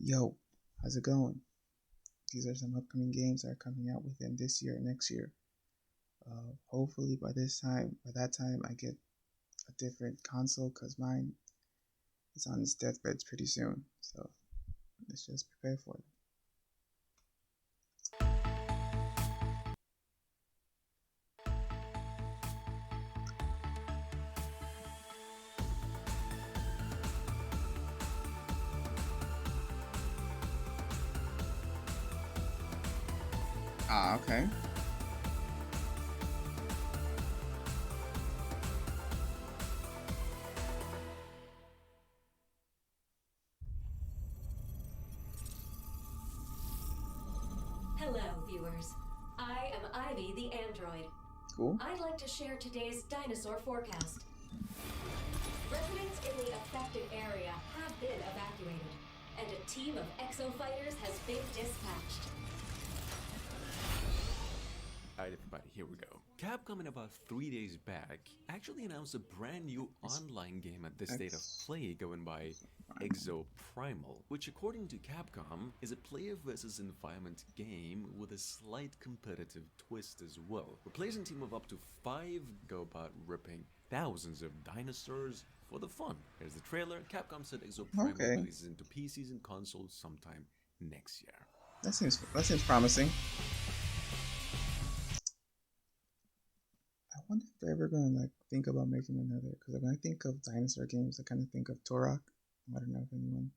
Yo, how's it going? These are some upcoming games that are coming out within this year, next year. Hopefully by that time, I get a different console because mine is on its deathbed pretty soon. So let's just prepare for it. Ah, okay. Hello, viewers. I am Ivy the android. Cool. I'd like to share today's dinosaur forecast. Residents in the affected area have been evacuated, and a team of exo-fighters has been dispatched. Alright everybody, here we go. Capcom in about 3 days back actually announced a brand new online game at the State of Play going by Exo Primal, which according to Capcom is a player versus environment game with a slight competitive twist as well. A players team of up to 5 go about ripping thousands of dinosaurs for the fun. Here's the trailer. Capcom said Exo Primal releases into PCs and consoles sometime next year. That seems promising. I wonder if they're ever gonna think about making another. Because when I think of dinosaur games, I kind of think of Turok. I don't know if anyone.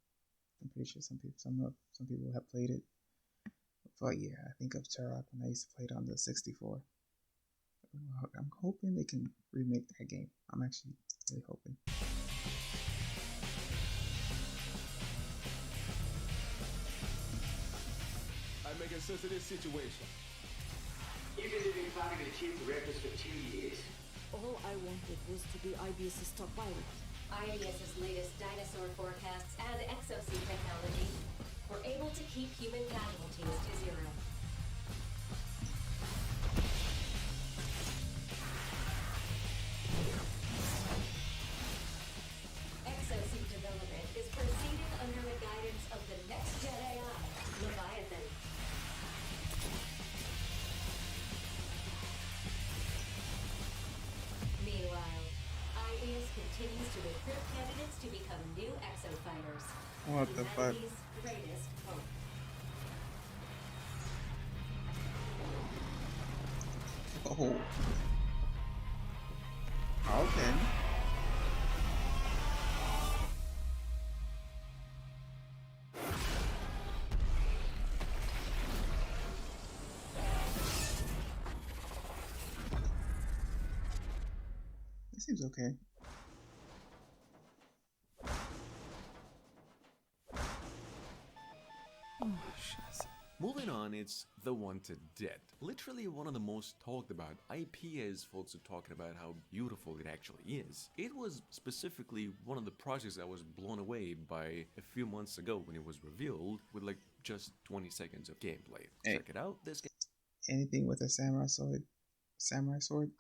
I'm pretty sure some people have played it. But yeah, I think of Turok when I used to play it on the 64. I'm hoping they can remake that game. I'm actually really hoping. I make sense of this situation. You've been living planning the chief directors for 2 years. All I wanted was to be IBS's top pilot. IDS's latest dinosaur forecasts and exosuit technology were able to keep human casualties to zero. Exosuit development is proceeding under the guidance of the next-gen AI, Leviathan. Meanwhile, IDS continues to recruit candidates to become new exo-fighters. What the fuck? Humanity's greatest hope. Oh. Okay. It seems okay. Moving on, it's The Wanted Dead. Literally one of the most talked about IPs. Folks are talking about how beautiful it actually is. It was specifically one of the projects I was blown away by a few months ago when it was revealed with just 20 seconds of gameplay. Hey. Check it out. This game Anything with a samurai sword,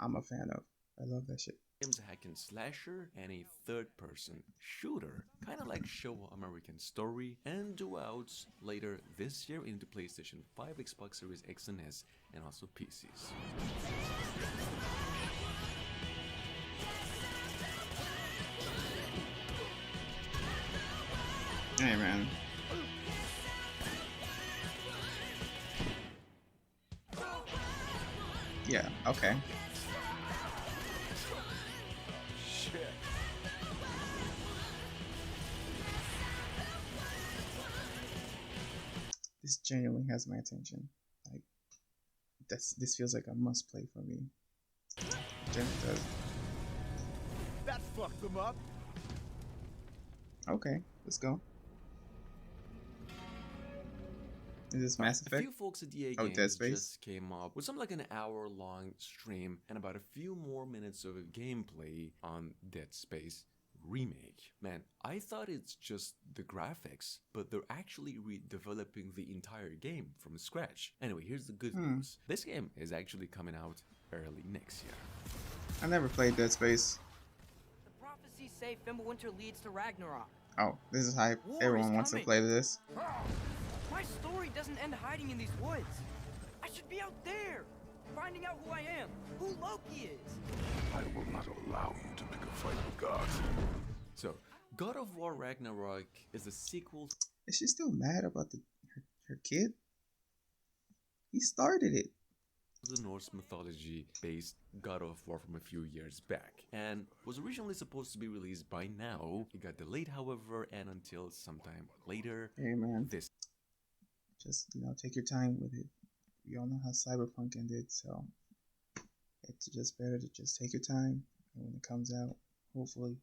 I'm a fan of. I love that shit. game's a hack and slasher and a third-person shooter, kind of like Show American Story, and due out later this year into PlayStation 5, Xbox Series X and S, and also PCs. Hey man. Yeah, okay. Shit. This genuinely has my attention. This feels like a must play for me. Genuinely does. That fucked them up. Okay, let's go. Is this Mass A Effect? few folks at EA Oh, Games Dead Space? just came up with something like an hour-long stream and about a few more minutes of gameplay on Dead Space Remake. Man, I thought it's just the graphics, but they're actually redeveloping the entire game from scratch. Anyway, here's the good news. This game is actually coming out early next year. I never played Dead Space. The prophecies say Fimbulwinter leads to Ragnarok. Oh, this is hype. War Everyone is wants to coming. play this. My story doesn't end hiding in these woods. I should be out there, finding out who I am, who Loki is. I will not allow you to pick a fight with gods. So, God of War Ragnarok is a sequel Is she still mad about her kid? He started it. to the Norse mythology-based God of War from a few years back, and was originally supposed to be released by now. It got delayed, however, and until sometime later Hey man, this just take your time with it. We all know how Cyberpunk ended, so it's just better to just take your time. And when it comes out, hopefully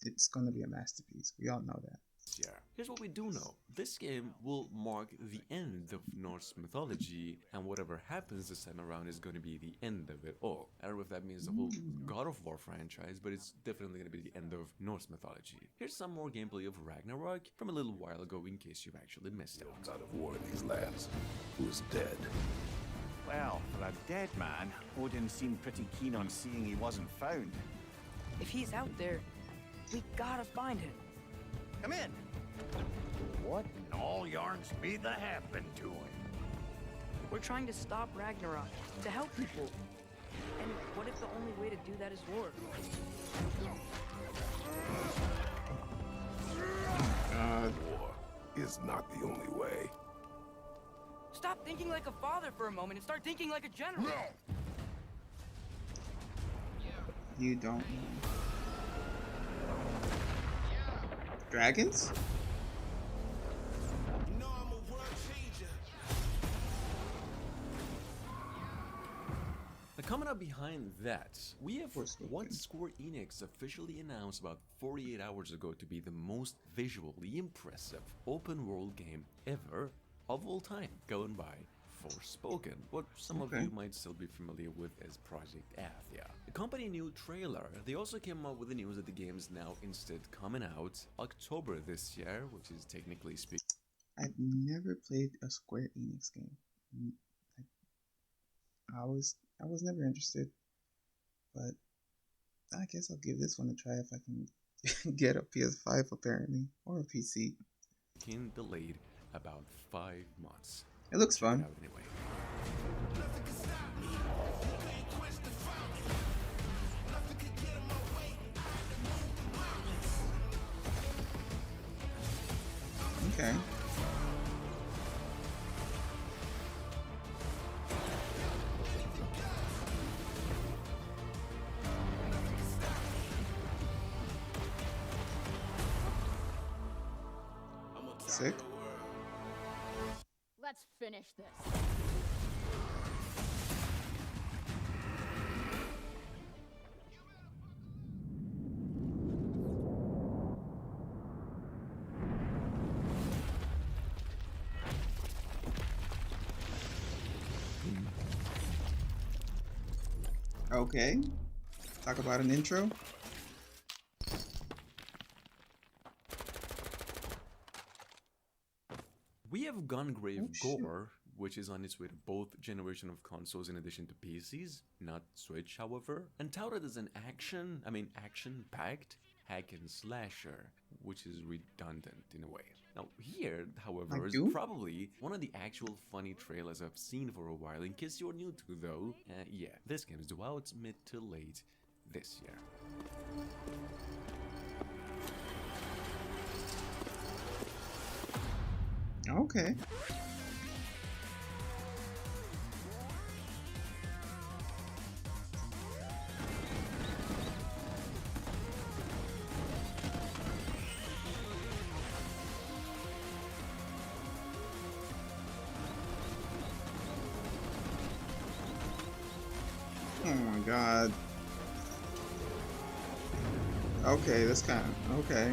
it's gonna be a masterpiece. We all know that. year. Here's what we do know. This game will mark the end of Norse mythology, and whatever happens this time around is going to be the end of it all. I don't know if that means the whole God of War franchise, but it's definitely going to be the end of Norse mythology. Here's some more gameplay of Ragnarok from a little while ago in case you've actually missed it. God of War in these lands, who is dead. Well, for a dead man, Odin seemed pretty keen on seeing he wasn't found. If he's out there, we gotta find him. Come in. What in all yarns be the happened to him? We're trying to stop Ragnarok, to help people. And what if the only way to do that is war? War is not the only way. Stop thinking like a father for a moment and start thinking like a general. You don't know. Dragons? Now, coming up behind that, we have Forspoken. what Square Enix officially announced about 48 hours ago to be the most visually impressive open world game ever of all time, going by Forspoken, what some of Okay. you might still be familiar with as Project Athia. The company new trailer, they also came up with the news that the game is now instead coming out October this year, which is technically speaking I've never played a Square Enix game. I was never interested, but I guess I'll give this one a try if I can get a PS5 apparently, or a PC. delayed about 5 months. It looks Check it fun. out anyway. Okay. Sick. Let's finish this. Okay. Talk about an intro. We have Gungrave Oh, shit. Gore, which is on its way to both generation of consoles in addition to PCs, not Switch, however, and touted as an action-packed hack and slasher, which is redundant in a way. Now, here, however, Like is Doom? probably one of the actual funny trailers I've seen for a while. In case you're new to, though, yeah, this game is due out mid to late this year. Okay. Oh my god. Okay, this kind of okay.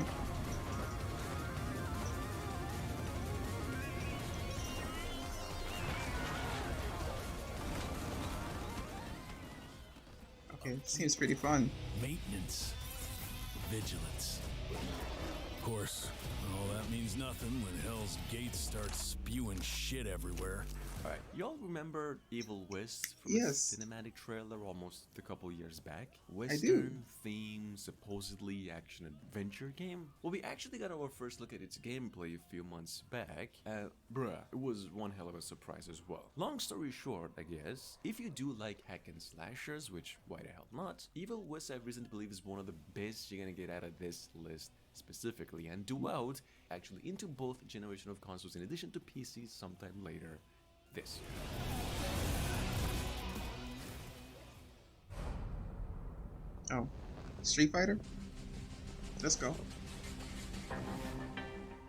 Okay, seems pretty fun. Maintenance, vigilance, course, all that means nothing when Hell's Gate starts spewing shit everywhere. Alright, y'all remember Evil West from Yes. a cinematic trailer almost a couple years back? do. Western theme, supposedly action-adventure game? Well, we actually got our first look at its gameplay a few months back. Bruh, it was one hell of a surprise as well. Long story short, I guess, if you do like hack and slashers, which why the hell not, Evil West I have reason to believe is one of the best you're gonna get out of this list specifically, and due out actually into both generation of consoles in addition to PCs sometime later this year. Oh, Street Fighter? Let's go.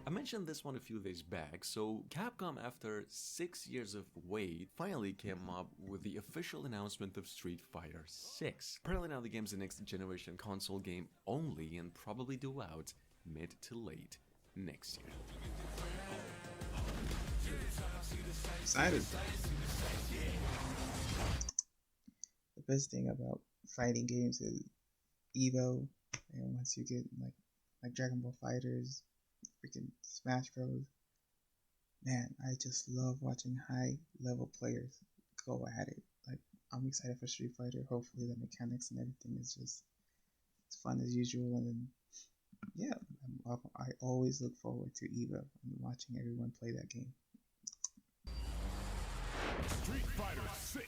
I mentioned this one a few days back, so Capcom, after 6 years of wait, finally came up with the official announcement of Street Fighter 6. Apparently now the game's the next generation console game only and probably due out mid to late next year. Excited. The best thing about fighting games is Evo, and once you get like Dragon Ball Fighters, freaking Smash Bros. Man, I just love watching high level players go at it. Like, I'm excited for Street Fighter. Hopefully the mechanics and everything is just as fun as usual. And then, yeah, I always look forward to Evo and watching everyone play that game. Street Fighter 6.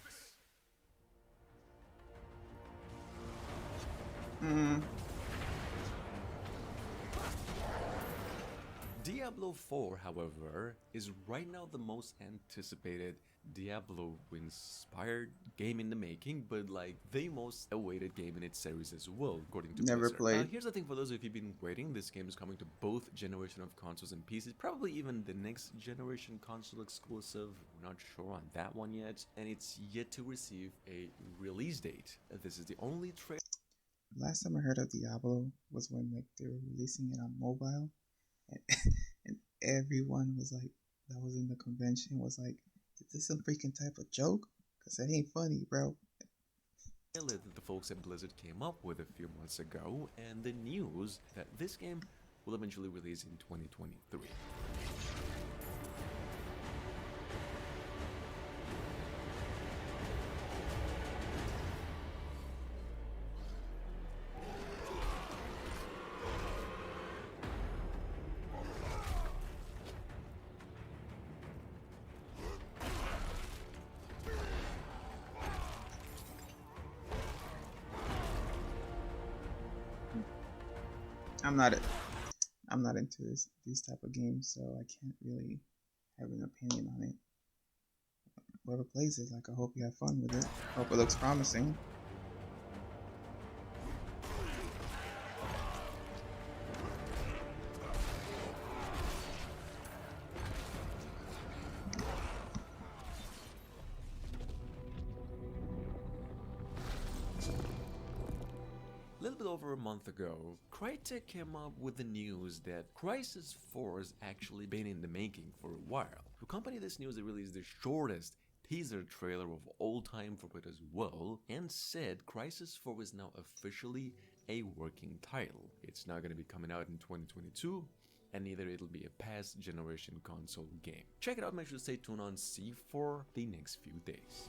Diablo 4, however, is right now the most anticipated Diablo-inspired game in the making, but like the most awaited game in its series as well, according to Never Blizzard. played. Here's the thing for those of you who've been waiting, this game is coming to both generation of consoles and PCs, probably even the next generation console exclusive, we're not sure on that one yet, and it's yet to receive a release date. This is the only trailer. Last time I heard of Diablo was when like they were releasing it on mobile, and, and everyone was like, that was in the convention, was like, is this some freaking type of joke? Cause it ain't funny, bro. That the folks at Blizzard came up with a few months ago, and the news that this game will eventually release in 2023. I'm not into these type of games, so I can't really have an opinion on it. Whoever plays it, like, I hope you have fun with it. Hope it looks promising. A little bit over a month ago, Crytek came up with the news that Crysis 4 has actually been in the making for a while. To accompany this news, they released the shortest teaser trailer of all time for it as well, and said Crysis 4 is now officially a working title. It's not going to be coming out in 2022, and neither it'll be a past generation console game. Check it out, make sure to stay tuned on C4 the next few days.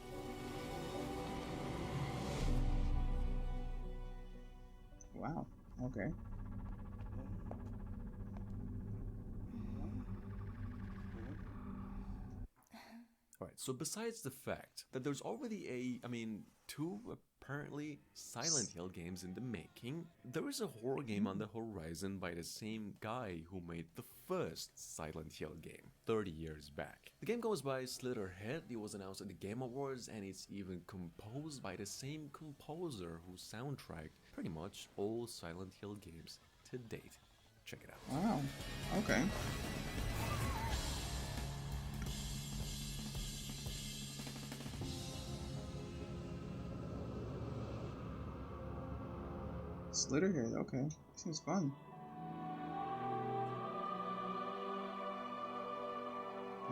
Wow. Okay. Alright, so besides the fact that there's already two apparently Silent Hill games in the making, there is a horror game on the horizon by the same guy who made the first Silent Hill game 30 years back. The game goes by Slitterhead, it was announced at the Game Awards, and it's even composed by the same composer who soundtracked pretty much all Silent Hill games to date. Check it out. Wow. Okay. Slitterhead, okay. Seems fun.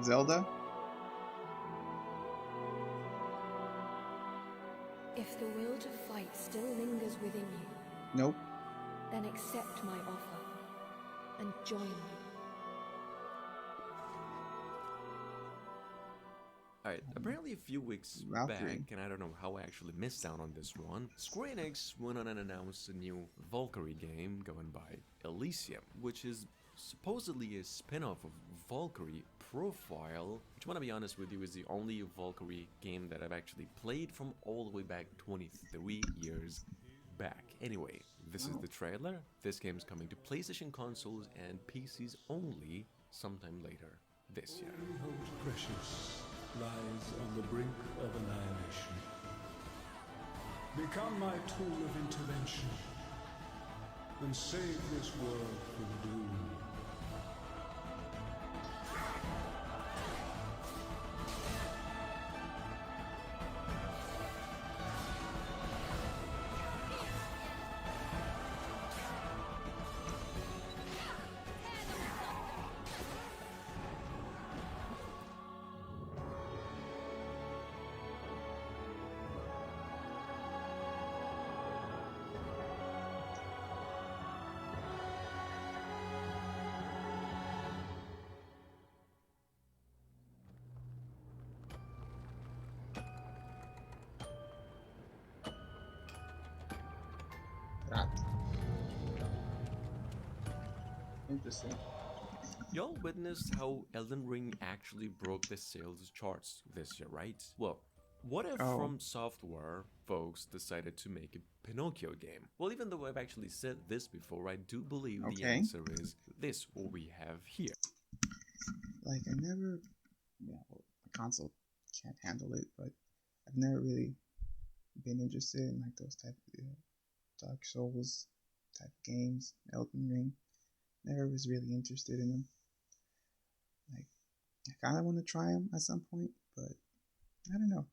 Zelda? If the will to fight still lingers within you, Nope. then accept my offer. and join me. Alright, apparently a few weeks Valkyrie. back, and I don't know how I actually missed out on this one, Square Enix went on and announced a new Valkyrie game going by Elysium, which is supposedly a spin-off of Valkyrie Profile, which, I want to be honest with you, is the only Valkyrie game that I've actually played from all the way back 23 years back. Anyway, this is the trailer. This game's coming to PlayStation consoles and PCs only sometime later this year. Most precious lies on the brink of annihilation. Become my tool of intervention and save this world from doom. Interesting. Y'all witnessed how Elden Ring actually broke the sales charts this year, right? Well, what if From Software folks decided to make a Pinocchio game? Well, even though I've actually said this before, I do believe the answer is this, what we have here. Like, I never, well, the console can't handle it, but I've never really been interested in like those type of Dark Souls type games, Elden Ring. Never was really interested in them. Like, I kind of want to try them at some point, but I don't know.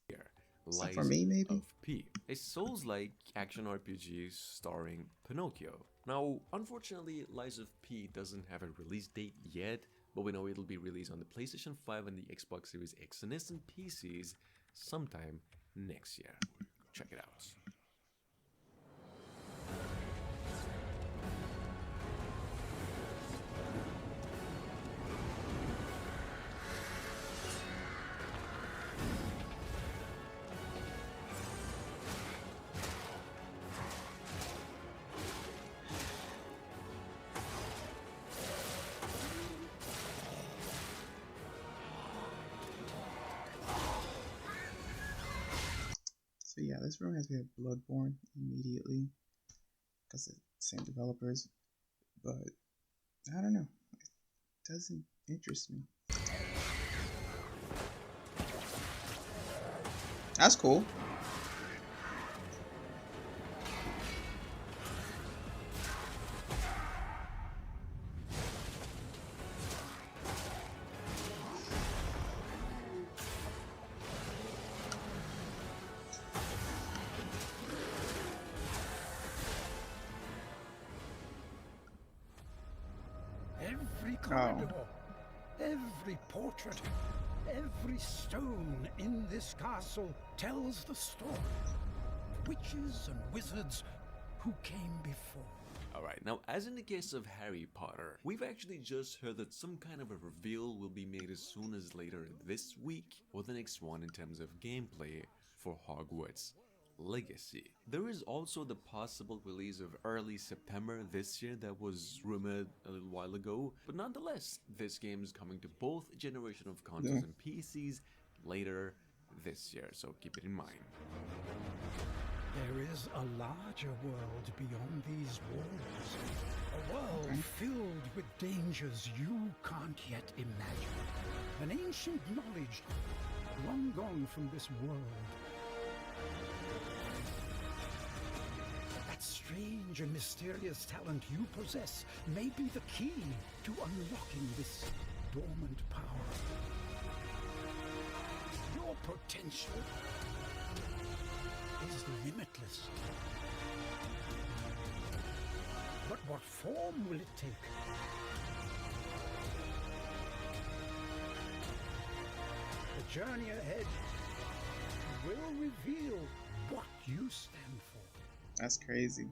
Here, So for me, maybe? of P, a Souls-like action RPG starring Pinocchio. Now, unfortunately, Lies of P doesn't have a release date yet, but we know it'll be released on the PlayStation 5 and the Xbox Series X and S and PCs sometime next year. Check it out. So yeah, this reminds me of Bloodborne immediately, because it's the same developers, but I don't know, it doesn't interest me. That's cool. Every corridor, every portrait, every stone in this castle tells the story. Witches and wizards who came before. Alright, now as in the case of Harry Potter, we've actually just heard that some kind of a reveal will be made as soon as later this week or the next one in terms of gameplay for Hogwarts Legacy. There is also the possible release of early September this year that was rumored a little while ago, but nonetheless, this game is coming to both generation of consoles and PCs later this year, so keep it in mind. There is a larger world beyond these walls. A world filled with dangers you can't yet imagine. An ancient knowledge long gone from this world. That strange and mysterious talent you possess may be the key to unlocking this dormant power. Your potential is limitless. But what form will it take? The journey ahead will reveal what you stand for. That's crazy.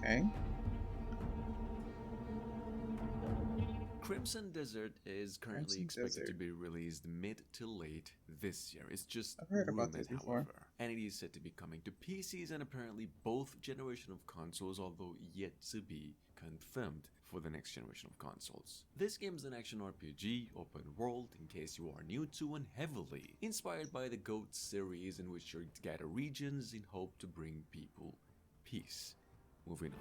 Okay. Crimson Desert is currently Crimson expected to Desert. be released mid to late this year. It's just I've heard about rumored, this before. however. And it is said to be coming to PCs and apparently both generation of consoles, although yet to be confirmed for the next generation of consoles. This game is an action RPG, open world, in case you are new to, and heavily inspired by the GOAT series, in which you gather regions in hope to bring people peace. Moving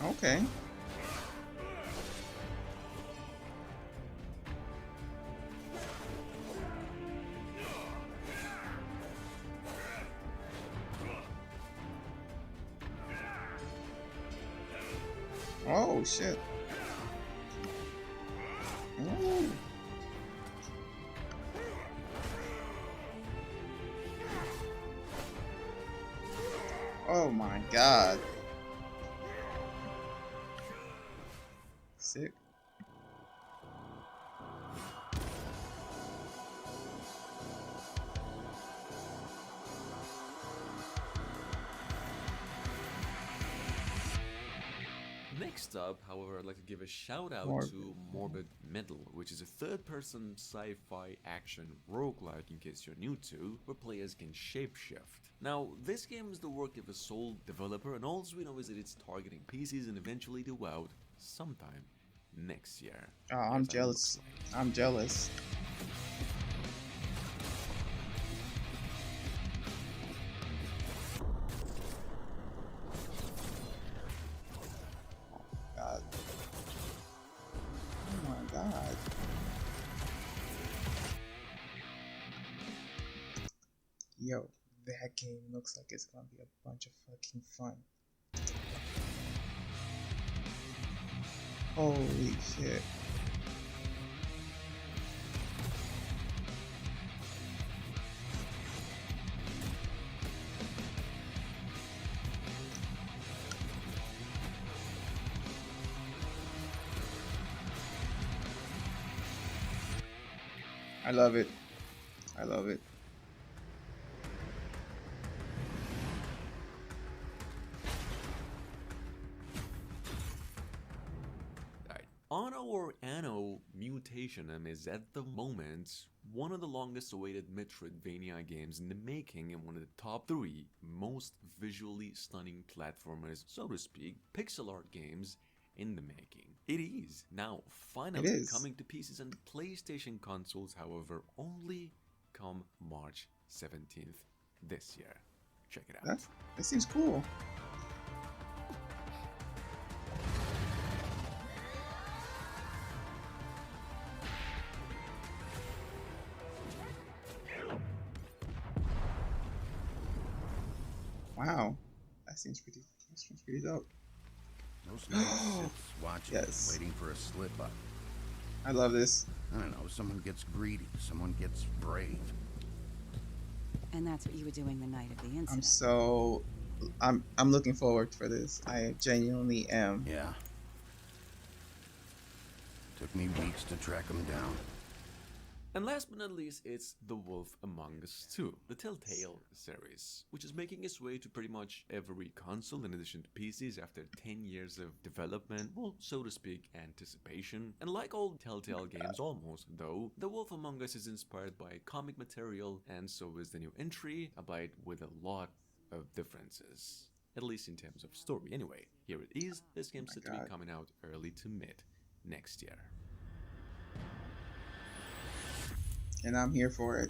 on. Okay. Oh shit. Ooh. Oh my god. Sick. Next up, however, I'd like to give a shout out to Morbid Metal, which is a third-person sci-fi action roguelike, in case you're new to, where players can shapeshift. Now, this game is the work of a sole developer, and all we know is that it's targeting PCs and eventually due out sometime next year. Oh, I'm jealous. I'm jealous. God. Oh my god. Yo, that game looks like it's gonna be a bunch of fucking fun. Holy shit. I love it. I love it. Anno or Anno Mutationum is at the moment one of the longest awaited Metroidvania games in the making, and one of the top 3 most visually stunning platformers, so to speak, pixel art games in the making. It is now finally coming to PCs and PlayStation consoles, however, only come March 17th this year. Check it out. That seems cool. Wow, that seems pretty dope. Those nights sits watching, waiting for a slip up. I love this. I don't know, someone gets greedy, someone gets brave. And that's what you were doing the night of the incident. I'm looking forward for this. I genuinely am. Yeah. Took me weeks to track them down. And last but not least, it's The Wolf Among Us 2, the Telltale series, which is making its way to pretty much every console in addition to PCs after 10 years of development, well, so to speak, anticipation. And like all Telltale games almost, though, The Wolf Among Us is inspired by comic material, and so is the new entry, albeit with a lot of differences. At least in terms of story. Anyway, here it is. This game's set to be coming out early to mid next year. And I'm here for it.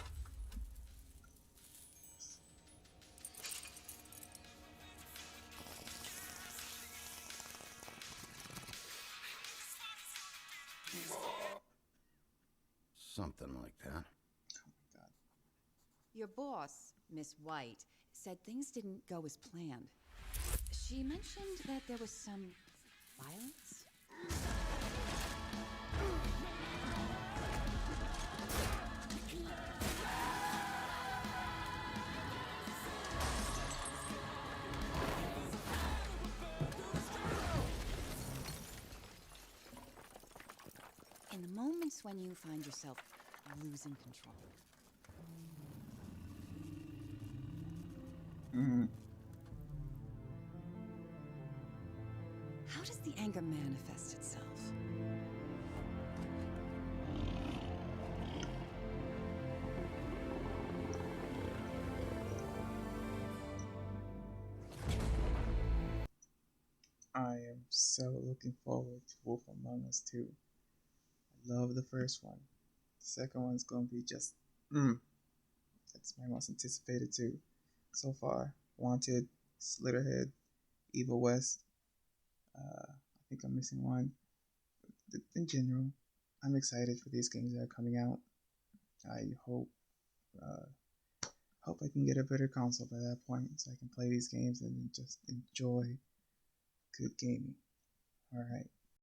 Something like that. Oh my god. Your boss, Miss White, said things didn't go as planned. She mentioned that there was some violence? In the moments when you find yourself losing control, Mm-hmm. How does the anger manifest itself? I am so looking forward to Wolf Among Us 2. I love the first one. The second one's gonna be just that's my most anticipated too. So far. Wanted, Slitterhead, Evil West. I think I'm missing one. In general, I'm excited for these games that are coming out. I hope I can get a better console by that point so I can play these games and just enjoy good gaming. Alright.